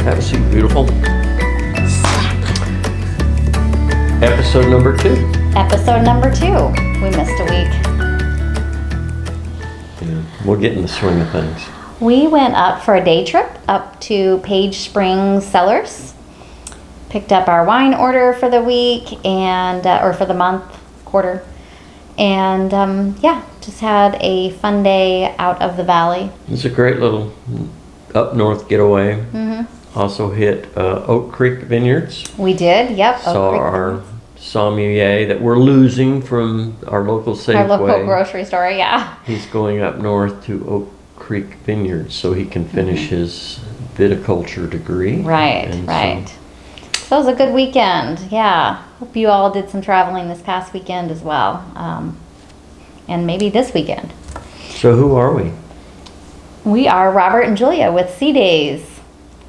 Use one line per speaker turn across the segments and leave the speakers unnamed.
Have a seat, beautiful. Episode number 2.
Episode number 2. We missed a week.
Yeah, we'll get in the swing of things.
We went up for a day trip up to Page Springs Cellars. Picked up our wine order for the week and or for the month, quarter. And just had a fun day out of the valley.
It's a great little up north getaway.
Mm-hmm.
Also hit Oak Creek Vineyards.
We did, yep.
Saw our sommelier that we're losing from our local Safeway.
Our local grocery store, yeah.
He's going up north to Oak Creek Vineyards so he can finish his viticulture degree.
Right. So it was a good weekend, yeah. Hope you all did some traveling this past weekend as well. And maybe this weekend.
So who are we?
We are Robert and Julia with Dayz.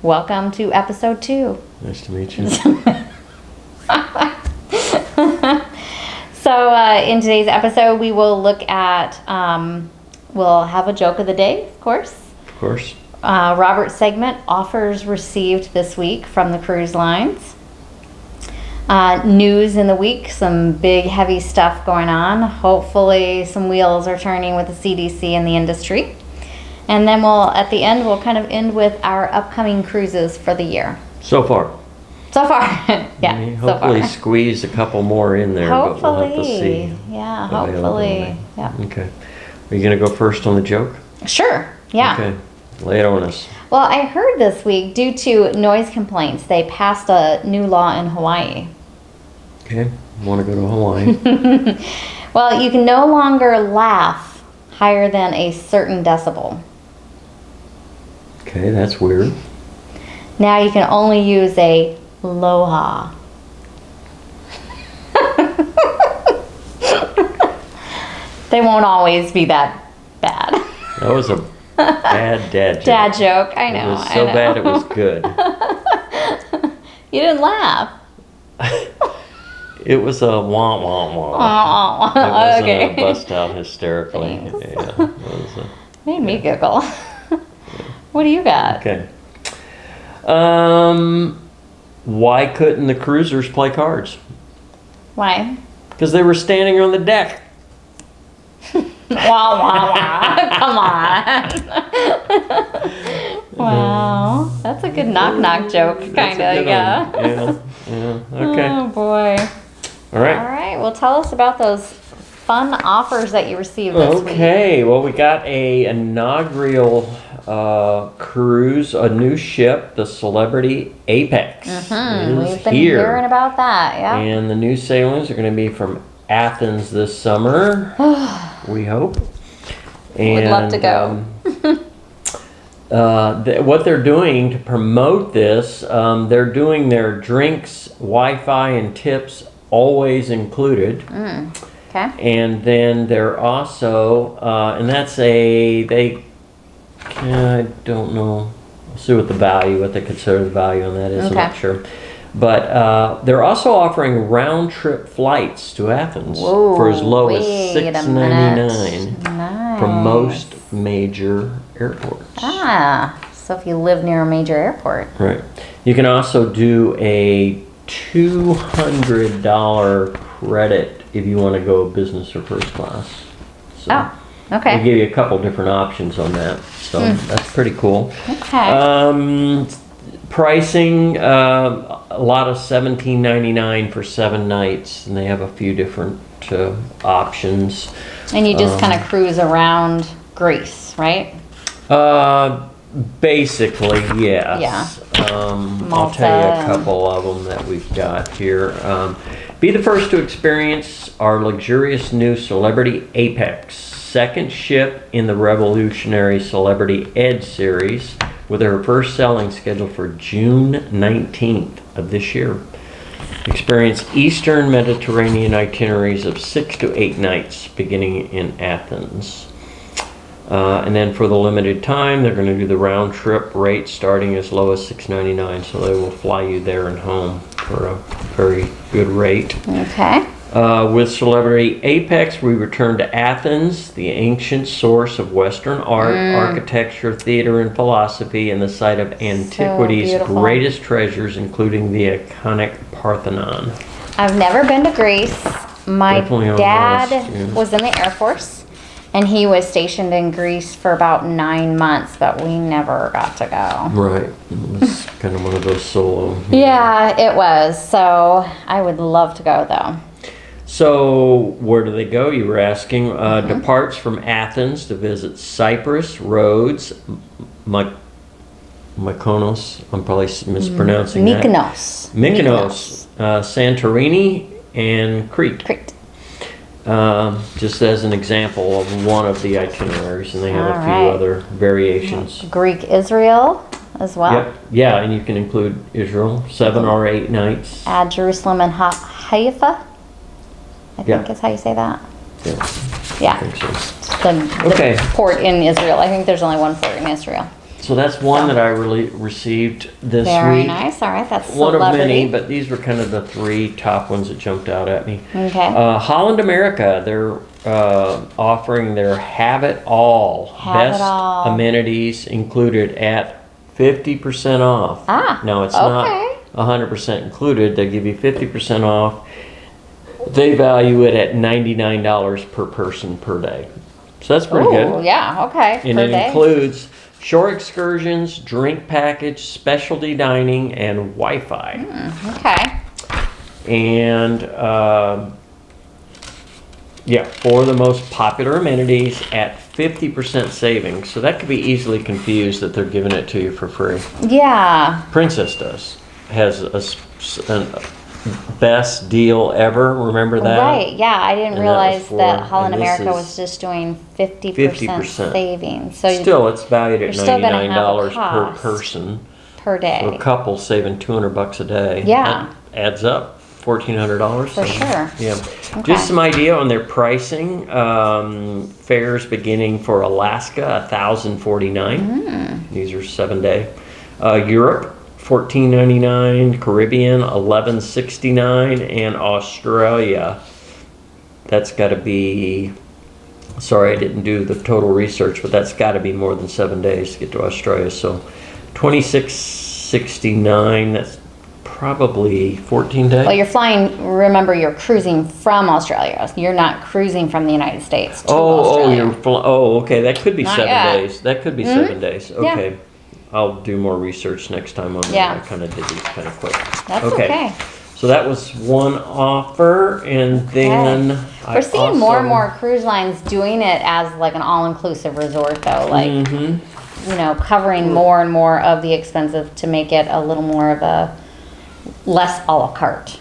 Welcome to episode 2.
Nice to meet you.
So in today's episode, we will look at, we'll have a joke of the day, of course.
Of course.
Robert's segment, offers received this week from the cruise lines. News in the week, some big heavy stuff going on. Hopefully some wheels are turning with the CDC and the industry. And then at the end, we'll kind of end with our upcoming cruises for the year.
So far.
Yeah.
Hopefully squeeze a couple more in there, but we'll have to see.
Yeah, hopefully. Yeah.
Okay. Are you going to go first on the joke?
Sure. Yeah.
Okay. Lay it on us.
Well, I heard this week, due to noise complaints, they passed a new law in Hawaii.
Okay. Want to go to Hawaii?
Well, you can no longer laugh higher than a certain decibel.
Okay, that's weird.
Now you can only use a aloha. They won't always be that bad.
That was a bad dad joke.
Dad joke, I know.
It was so bad it was good.
You didn't laugh.
It was a wah wah wah. It wasn't
Okay.
a bust out hysterically.
Thanks.
Yeah, it was
Made me giggle. What do you got?
okay. Why couldn't the cruisers play cards?
Why?
Because they were standing on the deck.
Wah, wah, wah. Come on. Wow. That's a good knock-knock joke, kind of, yeah.
Yeah, okay.
Oh, boy.
All right.
All right. Well, tell us about those fun offers that you received this week.
Okay. Well, we got a inaugural cruise, a new ship, the Celebrity Apex. Is
We've been
here.
hearing about that, yeah.
And the new sailings are going to be from Athens this summer, we hope. And,
Would love to go.
What they're doing to promote this, they're doing their drinks, Wi-Fi, and tips always included.
Okay.
And then they're also, and that's I don't know. We'll see what they consider the value on that is.
Okay.
I'm not sure. But they're also offering round-trip flights to Athens for as low as $6.99
Nice.
from most major airports.
So if you live near a major airport.
Right. You can also do a $200 credit if you want to go business or first class. So
Okay.
they give you a couple different options on that. So that's pretty cool.
Okay.
Pricing, a lot of $17.99 for 7 nights, and they have a few different options.
And you just kind of cruise around Greece, right?
Basically, yes.
Yeah.
I'll tell you a couple of them that we've got here. Be the first to experience our luxurious new Celebrity Apex, second ship in the revolutionary Celebrity Edge series, with her first sailing scheduled for June 19th of this year. Experience Eastern Mediterranean itineraries of 6 to 8 nights beginning in Athens. And then for the limited time, they're going to do the round trip rate starting as low as $6.99, so they will fly you there and home for a very good rate.
Okay.
With Celebrity Apex, we return to Athens, the ancient source of Western art, architecture, theater, and philosophy, and the site of antiquity's
beautiful.
greatest treasures, including the iconic Parthenon.
I've never been to Greece. My
Definitely on the
dad
list, yeah.
was in the Air Force, and he was stationed in Greece for about 9 months, but we never got to go.
Right. It was kind of one of those solo.
Yeah, it was. So I would love to go, though.
So, where do they go, you were asking? Departs from Athens to visit Cyprus, Rhodes, Mykonos, I'm probably mispronouncing that. Mykonos, Santorini, and Crete. Just as an example of one of the itineraries, and they have a few other variations.
Greek Israel as well.
Yep. Yeah, and you can include Israel, 7 or 8 nights.
Add Jerusalem and Haifa. I think is how you say that.
Yeah. I think so.
The port in Israel. I think there's only one port in Israel.
So that's one that I really received this
Very
week.
nice. All right, that's
one
Celebrity.
of many, but these were kind of the 3 top ones that jumped out at me.
Okay.
Holland America, they're offering their Have It All. Best amenities included at 50% off. Now it's not 100% included. They give you 50% off. They value it at $99 per person per day. So that's pretty good.
Yeah, okay.
And it includes shore excursions, drink package, specialty dining, and Wi-Fi.
Okay.
And for the most popular amenities at 50% savings. So that could be easily confused that they're giving it to you for free.
Yeah.
Princess has a best deal ever. Remember that?
Right. Yeah, I didn't realize that Holland America was just doing 50% savings. So
still, it's valued at $99 per
cost
person
per day.
For a couple saving $200 a day.
Yeah,
that adds up. $1,400
for sure.
Yeah.
Okay.
Just some idea on their pricing. Fares beginning for Alaska $1,049. These are 7-day. Europe $14.99, Caribbean $11.69, and Australia, that's got to be, sorry I didn't do the total research, but that's got to be more than 7 days to get to Australia. So $26.69, that's probably 14 days.
Well, you're flying, remember, you're cruising from Australia. You're not cruising from the United States to Australia.
Okay, that could be
Not
7
yet.
days. That could be 7 days. Okay. Yeah. I'll do more research next time on that. I kind of did these kind of quick.
That's okay.
So that was one offer, and then
we're seeing more and more cruise lines doing it as like an all-inclusive resort, though. Like, you know, covering more and more of the expenses to make it a little more of a less a la carte.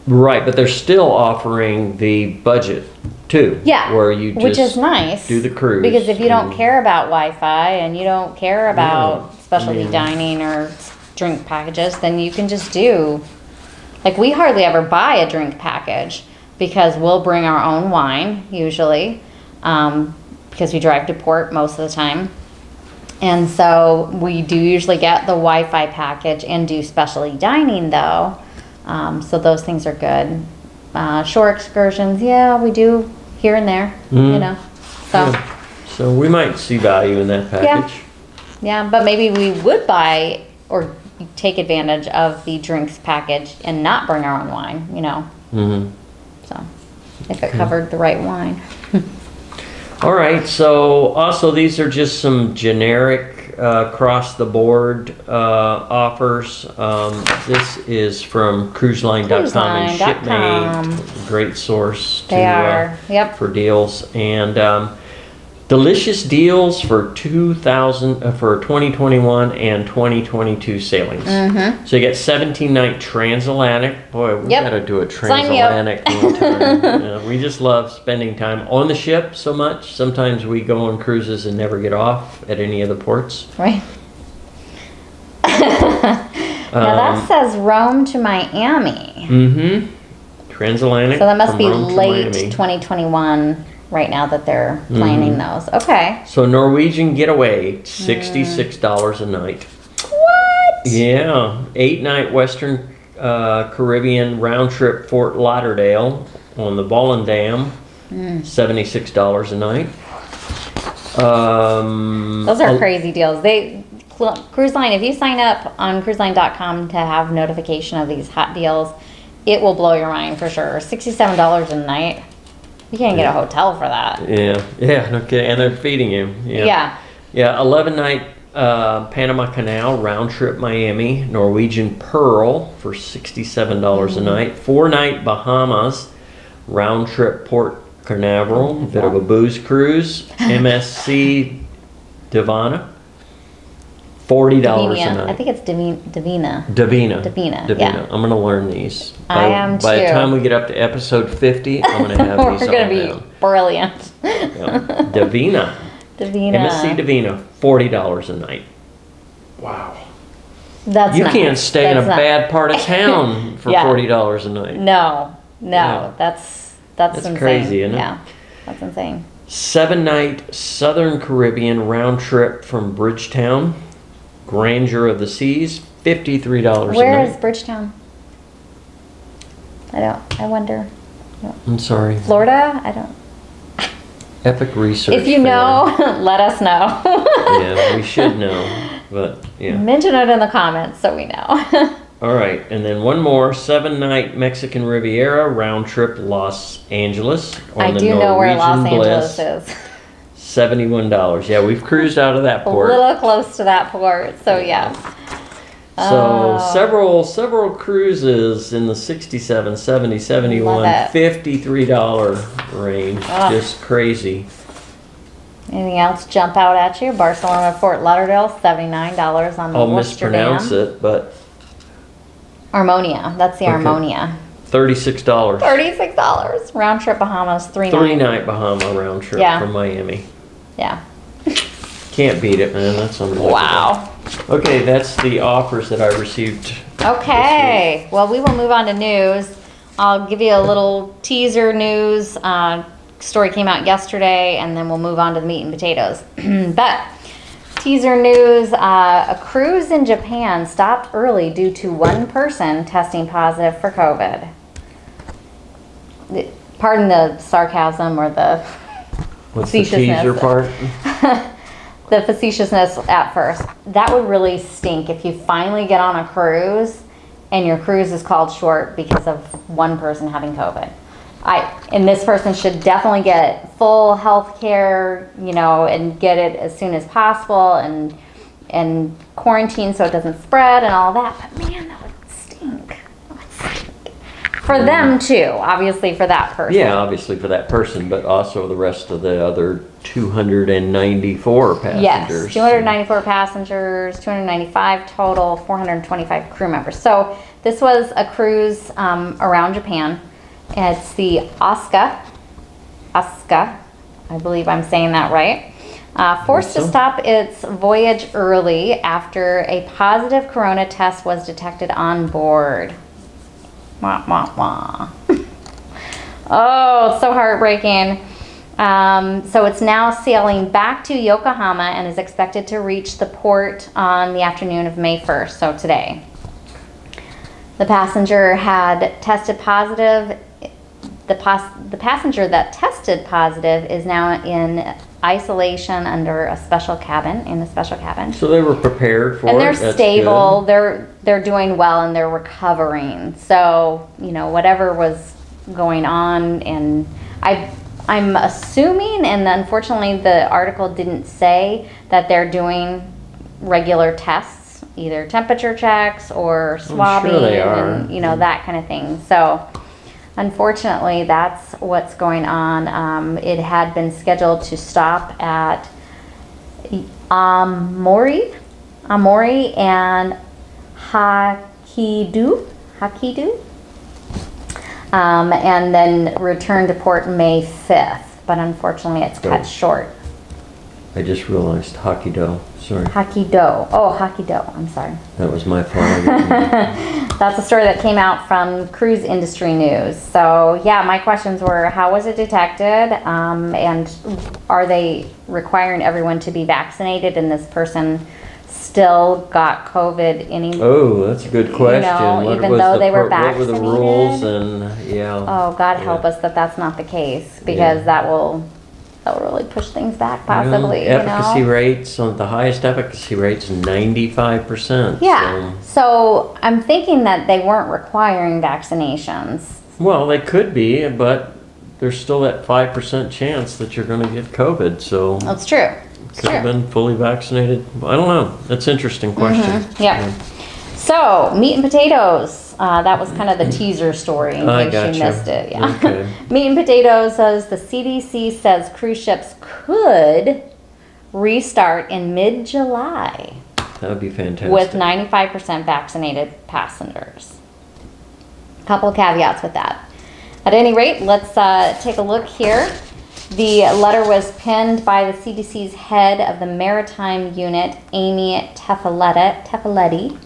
Right, but they're still offering the budget too.
Yeah,
where you just
which is nice.
Do the cruise
because if you don't care about Wi-Fi and you don't care about specialty dining or drink packages, then you can just do. Like, we hardly ever buy a drink package because we'll bring our own wine usually, because we drive to port most of the time. And so we do usually get the Wi-Fi package and do specialty dining though. So those things are good. Shore excursions, we do here and there, you know.
So we might see value in that package.
Yeah, but maybe we would buy or take advantage of the drinks package and not bring our own wine, you know. So if it covered the right wine.
All right, so also these are just some generic across-the-board offers.
This is from cruiseline.com and
ShipMate, great source
for
deals. And delicious deals for 2021 and 2022 sailings. So you get 17-night transatlantic. Boy, we gotta do a transatlantic one time. We just love spending time on the ship so much. Sometimes we go on cruises and never get off at any of the ports.
Right. Now that says Rome to Miami.
Transatlantic.
So that must be late 2021. Right now that they're planning those. Okay.
So Norwegian Getaway, $66 a night.
What?
Yeah. 8-night Western Caribbean round trip Fort Lauderdale, on the Ballin Dam, $76 a night.
Those are crazy deals. Cruise Line, if you sign up on cruiseline.com to have notification of these hot deals, it will blow your mind for sure. $67 a night. You can't get a hotel for that.
Yeah, no kidding. And they're feeding you.
Yeah.
11-night Panama Canal, round trip Miami, Norwegian Pearl for $67 a night. 4-night Bahamas, round trip Port Canaveral, a bit of a booze cruise. MSC Divana, $40 a night.
I think it's Divina.
Davina.
Yeah.
I'm gonna learn these.
I am too.
By the time we get up to episode 50, I'm gonna have these.
We're gonna be brilliant.
Davina. MSC Davina, $40 a night. Wow.
That's
you can't stay in a bad part of town for $40 a night.
No, that's insane.
Crazy, isn't it?
Yeah, that's insane.
7-night Southern Caribbean round trip from Bridgetown, Grandeur of the Seas, $53 a night.
Where is Bridgetown? I wonder.
I'm sorry.
Florida? I don't.
Epic research.
If you know, let us know.
Yeah, we should know, but yeah.
Mention it in the comments so we know.
All right, and then one more 7-night Mexican Riviera round trip Los Angeles.
I do know where Los Angeles is.
$71. Yeah, we've cruised out of that port.
A little close to that port, so yes.
So several cruises in the 67, 70, 71, $53 range. Just crazy.
Anything else jump out at you? Barcelona, Fort Lauderdale, $79 on the
I'll
Worcester
mispronounce
Dam.
it, but
Armonia. That's the Armonia.
$36.
$36. Round trip Bahamas,
3-night Bahama round trip from Miami.
Yeah.
Can't beat it, man. That's unbelievable.
Wow.
Okay, that's the offers that I received.
Okay. Well, we will move on to news. I'll give you a little teaser news. Story came out yesterday, and then we'll move on to the meat and potatoes. But teaser news, a cruise in Japan stopped early due to one person testing positive for COVID. Pardon the sarcasm or the
What's the teaser part?
The facetiousness at first. That would really stink if you finally get on a cruise and your cruise is called short because of one person having COVID. And this person should definitely get full health care, and get it as soon as possible and quarantine so it doesn't spread and all that. But man, that would stink. For them too, obviously for that person.
Yeah, obviously for that person, but also the rest of the other 294 passengers.
Yes, 294 passengers, 295 total, 425 crew members. So this was a cruise around Japan. It's the Asuka, I believe I'm saying that right. Forced to stop its voyage early after a positive corona test was detected on board. Wah, wah, wah. Oh, so heartbreaking. So it's now sailing back to Yokohama and is expected to reach the port on the afternoon of May 1st, so today. The passenger had tested positive. The passenger that tested positive is now in isolation under a special cabin.
So they were prepared for it.
And they're
That's
stable.
good.
They're doing well and they're recovering. So, whatever was going on, and I'm assuming, and unfortunately the article didn't say, that they're doing regular tests, either temperature checks or swabbing,
I'm sure they are.
and that kind of thing. So unfortunately, that's what's going on. It had been scheduled to stop at Amori and Hakidu, and then return to port May 5th. But unfortunately, it's cut short.
I just realized Hokkaido. Sorry.
Hokkaido. Oh, Hokkaido. I'm sorry.
That was my fault.
That's a story that came out from Cruise Industry News. So yeah, my questions were, how was it detected? And are they requiring everyone to be vaccinated? And this person still got COVID anymore.
Oh, that's a good question.
Even though they were
what were the rules
vaccinated?
and yeah.
Oh, God help us that that's not the case, because that will really push things back possibly.
Efficacy rates, on the highest efficacy rates, 95%.
Yeah. So I'm thinking that they weren't requiring vaccinations.
Well, they could be, but there's still that 5% chance that you're going to get COVID. So
That's true.
could have been fully vaccinated. I don't know. That's an interesting question.
Yeah. So, meat and potatoes. That was kind of the teaser story in case you missed it. Yeah.
Okay.
Meat and potatoes says the CDC says cruise ships could restart in mid-July
That would be fantastic.
with 95% vaccinated passengers. A couple of caveats with that. At any rate, let's take a look here. The letter was penned by the CDC's head of the Maritime Unit, Amy Tefaletti.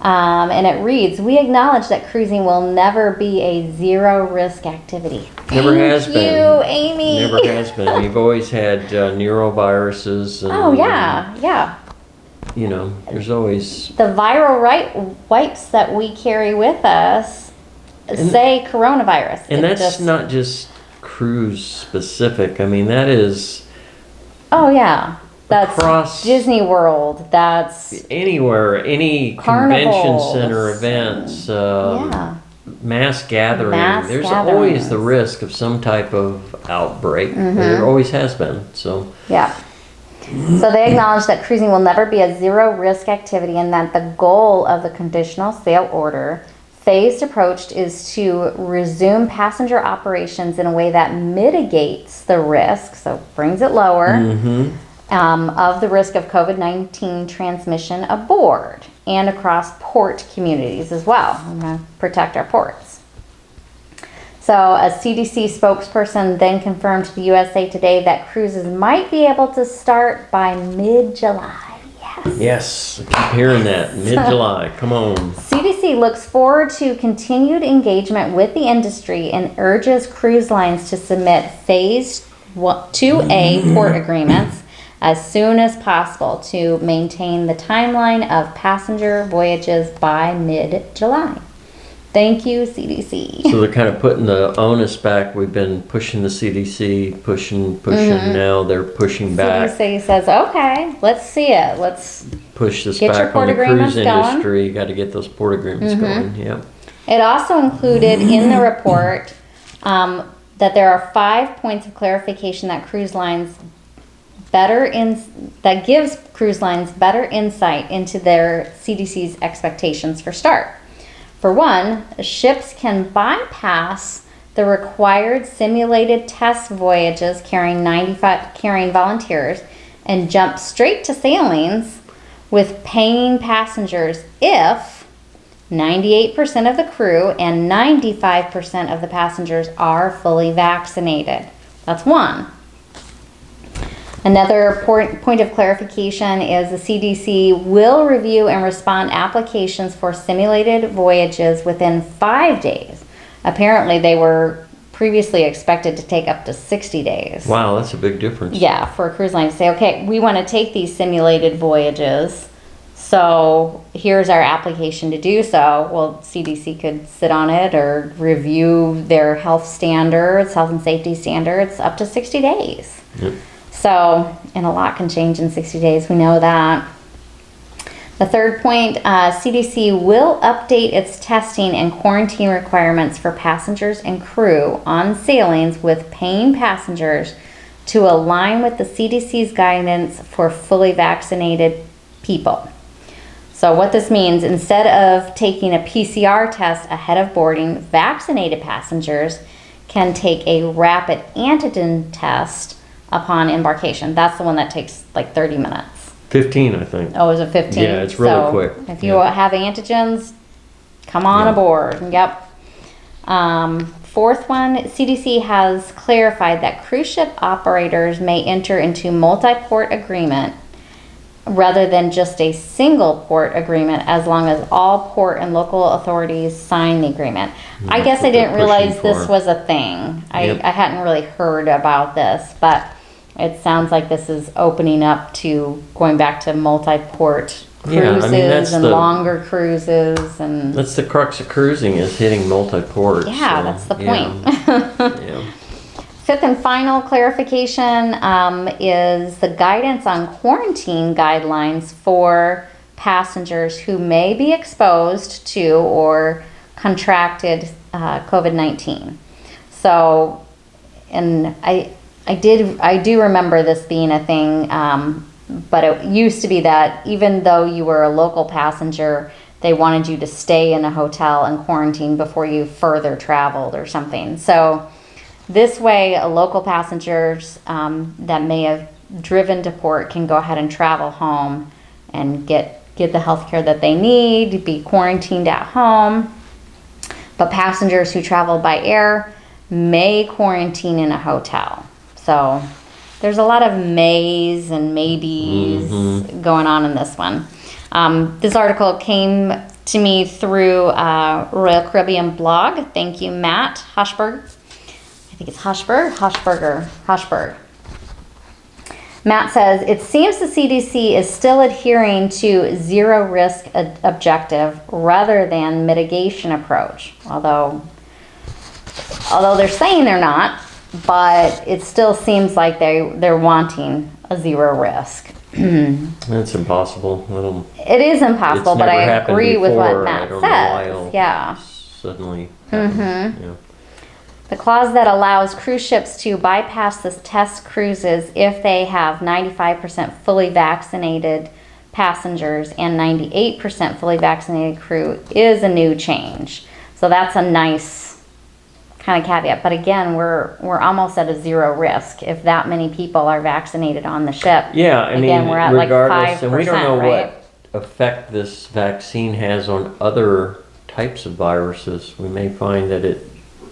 And it reads, "We acknowledge that cruising will never be a zero-risk activity."
Never has been.
Thank you, Amy.
Never has been. We've always had neuroviruses. And,
Oh, yeah.
There's always...
The viral wipes that we carry with us say coronavirus.
And that's not just cruise specific. I mean, that is...
Oh, yeah. That's
across
Disney World. That's
anywhere, any convention center events, mass gathering. There's always the risk of some type of outbreak. There always has been. So
So they acknowledge that cruising will never be a zero-risk activity, and that the goal of the conditional sail order phased approach is to resume passenger operations in a way that mitigates the risk, so brings it lower, of the risk of COVID-19 transmission aboard and across port communities as well. We're going to protect our ports. So a CDC spokesperson then confirmed to the USA Today that cruises might be able to start by mid-July.
Yes, I keep hearing that. Mid-July, come on.
CDC looks forward to continued engagement with the industry and urges cruise lines to submit Phase 2A port agreements as soon as possible to maintain the timeline of passenger voyages by mid-July. Thank you, CDC.
So they're kind of putting the onus back. We've been pushing the CDC, pushing. Now they're pushing back.
CDC says, okay, let's see it. Let's
push this
get your
back
port
on the cruise
agreements going.
industry. You got to get those port agreements going. Yep.
It also included in the report that there are 5 points of clarification that that gives cruise lines better insight into their CDC's expectations for start. For one, ships can bypass the required simulated test voyages carrying volunteers and jump straight to sailings with paying passengers if 98% of the crew and 95% of the passengers are fully vaccinated. That's one. Another point of clarification is the CDC will review and respond applications for simulated voyages within 5 days. Apparently, they were previously expected to take up to 60 days.
Wow, that's a big difference.
Yeah, for a cruise line to say, okay, we want to take these simulated voyages, so here's our application to do so. Well, CDC could sit on it or review their health and safety standards up to 60 days.
Yep.
So, and a lot can change in 60 days. We know that. The third point, CDC will update its testing and quarantine requirements for passengers and crew on sailings with paying passengers to align with the CDC's guidance for fully vaccinated people. So what this means, instead of taking a PCR test ahead of boarding, vaccinated passengers can take a rapid antigen test upon embarkation. That's the one that takes like 30 minutes.
15, I think.
Oh, is it 15?
Yeah, it's really quick.
If you have antigens, come on aboard. Yep. Fourth one, CDC has clarified that cruise ship operators may enter into multi-port agreement rather than just a single port agreement as long as all port and local authorities sign the agreement. I guess I didn't realize this was a thing. I hadn't really heard about this, but It sounds like this is opening up to going back to multi-port cruises,
Yeah, I mean, that's
and
the-
longer cruises, and
That's the crux of cruising, is hitting multi-port.
yeah,
so,
that's the
yeah,
point.
yeah.
Fifth and final clarification is the guidance on quarantine guidelines for passengers who may be exposed to or contracted COVID-19. So, and I do remember this being a thing, but it used to be that even though you were a local passenger, they wanted you to stay in a hotel and quarantine before you further traveled or something. So this way, local passengers that may have driven to port can go ahead and travel home and get the health care that they need, be quarantined at home. But passengers who travel by air may quarantine in a hotel. So there's a lot of mays and maybes going on in this one. This article came to me through Royal Caribbean blog. Thank you, Matt Hoshberg. I think it's Hoshberg. Matt says, it seems the CDC is still adhering to zero risk objective rather than mitigation approach. Although they're saying they're not, but it still seems like they're wanting a zero risk.
That's impossible.
It is impossible,
It's
but
never
I
happened
agree with
before.
what
I
Matt
don't know why
says.
it'll
Yeah.
Suddenly happen. Yeah.
The clause that allows cruise ships to bypass the test cruises if they have 95% fully vaccinated passengers and 98% fully vaccinated crew is a new change. So that's a nice kind of caveat. But again, we're almost at a zero risk if that many people are vaccinated on the ship.
Yeah, I
Again,
mean,
we're at like
regardless, and we don't
5%,
know
right?
what effect this vaccine has on other types of viruses. We may find that it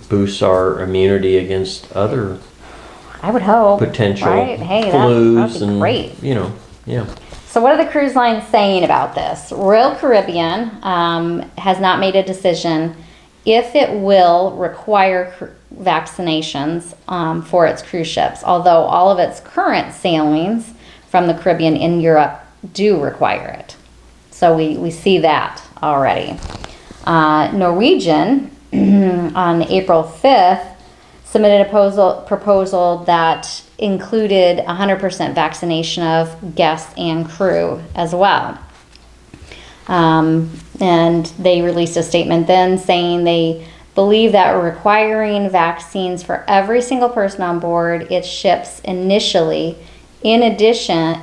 boosts our immunity against other
I would hope.
potential
Right? Hey,
flus
that'd be
and
great.
Yeah.
So what are the cruise lines saying about this? Royal Caribbean has not made a decision if it will require vaccinations for its cruise ships, although all of its current sailings from the Caribbean in Europe do require it. So we see that already. Norwegian on April 5th submitted a proposal that included 100% vaccination of guests and crew as well. And they released a statement then saying they believe that requiring vaccines for every single person on board its ships initially, in addition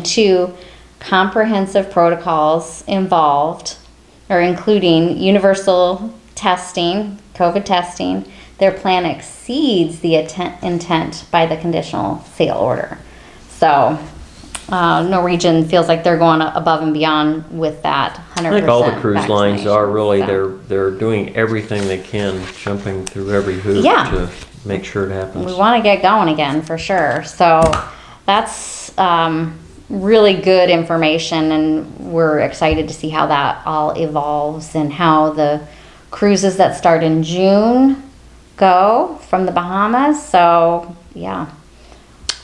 to comprehensive protocols involved, or including universal testing, COVID testing, their plan exceeds the intent by the conditional sail order. So Norwegian feels like they're going above and beyond with that 100%.
I think all the cruise lines are really,
so.
they're doing everything they can, jumping through every hoop
Yeah.
to make sure it happens.
We want to get going again for sure. So that's really good information, and we're excited to see how that all evolves and how the cruises that start in June go from the Bahamas. So yeah.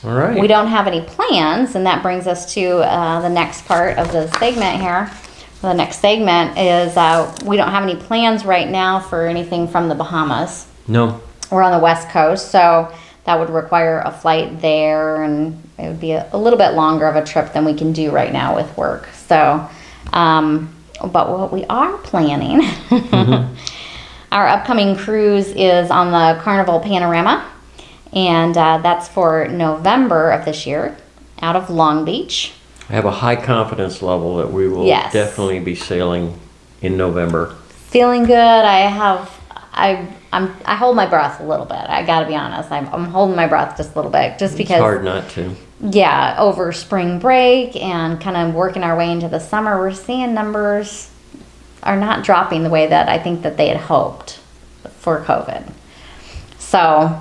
All right.
We don't have any plans, and that brings us to the next part of the segment here. The next segment is we don't have any plans right now for anything from the Bahamas.
No.
We're on the West Coast, so that would require a flight there, and it would be a little bit longer of a trip than we can do right now with work. So, but what we are planning, our upcoming cruise is on the Carnival Panorama, and that's for November of this year, out of Long Beach.
I have a high confidence level that we will
Yes.
definitely be sailing in November.
Feeling good. I hold my breath a little bit. I got to be honest. I'm holding my breath just a little bit, just because.
It's hard not to.
Yeah, over spring break and kind of working our way into the summer, we're seeing numbers are not dropping the way that I think that they had hoped for COVID. So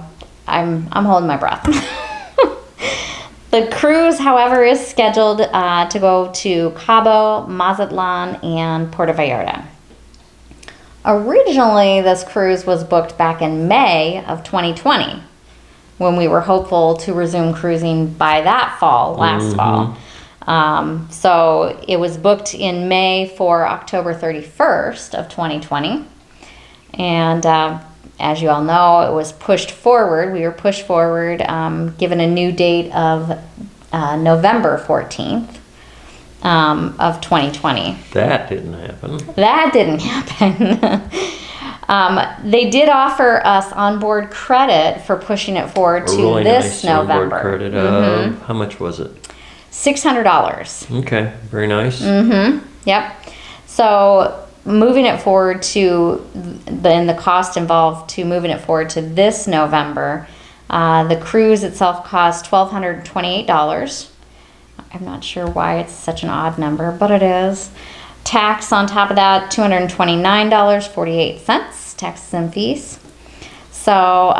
I'm holding my breath. The cruise, however, is scheduled to go to Cabo, Mazatlan, and Puerto Vallarta. Originally, this cruise was booked back in May of 2020. when we were hopeful to resume cruising by that fall, last fall. So it was booked in May for October 31st of 2020. And as you all know, it was pushed forward. We were pushed forward, given a new date of November 14th of 2020.
That didn't happen.
That didn't happen. They did offer us onboard credit for pushing it forward to
really
this
nice onboard
November.
credit. How much was it?
$600.
Okay, very nice.
Yep. So moving it forward to the cost involved to moving it forward to this November, the cruise itself cost $1,228. I'm not sure why it's such an odd number, but it is. Tax on top of that, $229.48, taxes and fees. So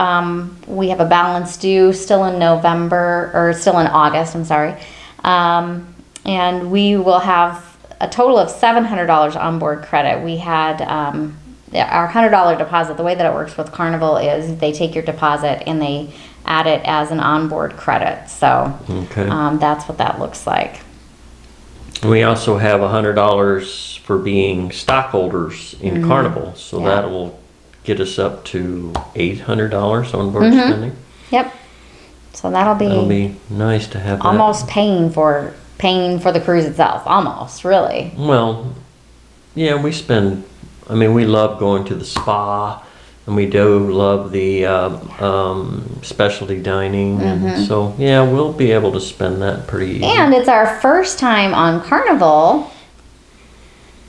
we have a balance due still in August, I'm sorry. And we will have a total of $700 onboard credit. We had our $100 deposit. The way that it works with Carnival is they take your deposit and they add it as an onboard credit. So that's what that looks like.
We also have $100 for being stockholders in Carnival, so that will get us up to $800 onboard spending.
Yep. So that'll
be nice to have.
Almost paying for the cruise itself. Almost, really.
Well, yeah, we love going to the spa, and we do love the specialty dining, and so yeah, we'll be able to spend that pretty easy.
And it's our first time on Carnival.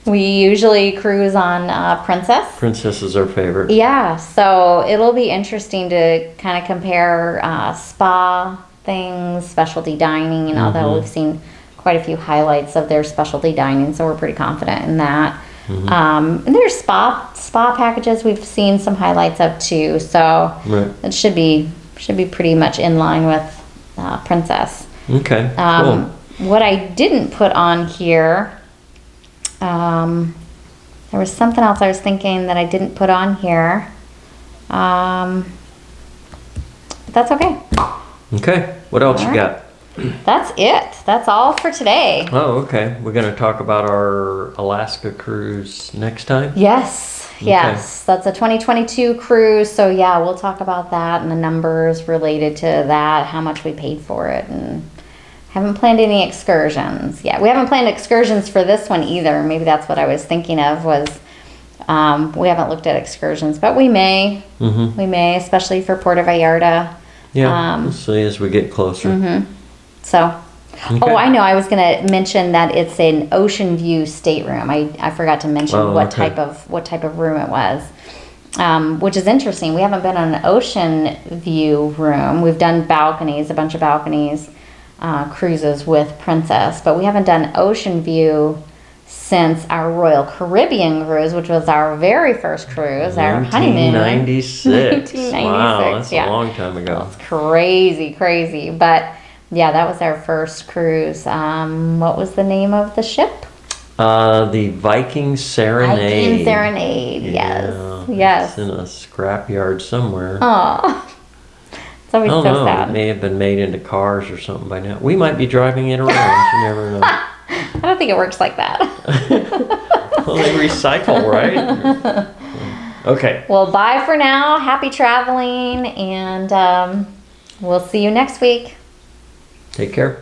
We usually cruise on Princess.
Princess is our favorite.
Yeah, so it'll be interesting to kind of compare spa things, specialty dining, although we've seen quite a few highlights of their specialty dining, so we're pretty confident in that. And there's spa packages we've seen some highlights of too, so it should be pretty much in line with Princess.
Okay, cool.
What I didn't put on here, there was something else I was thinking that I didn't put on here, but that's okay.
Okay, what else you got?
That's it. That's all for today.
Oh, okay. We're going to talk about our Alaska cruise next time?
Yes. That's a 2022 cruise. So yeah, we'll talk about that and the numbers related to that, how much we paid for it, and haven't planned any excursions. Yeah, we haven't planned excursions for this one either. Maybe that's what I was thinking of was we haven't looked at excursions, but we may. We may, especially for Puerto Vallarta.
Yeah, we'll see as we get closer.
So, oh, I know. I was going to mention that it's an ocean view stateroom. I forgot to mention what type of room it was, which is interesting. We haven't been on an ocean view room. We've done balconies, a bunch of balconies cruises with Princess, but we haven't done ocean view since our Royal Caribbean cruise, which was our very first cruise, our honeymoon.
1996. Wow, that's a long time ago.
It's crazy. But yeah, that was our first cruise. What was the name of the ship?
The Viking Serenade.
Viking Serenade, yes.
It's in a scrapyard somewhere.
Oh, it's always so sad.
It may have been made into cars or something by now. We might be driving it around. You never know.
I don't think it works like that.
Well, they recycle, right? Okay.
Well, bye for now. Happy traveling, and we'll see you next week.
Take care.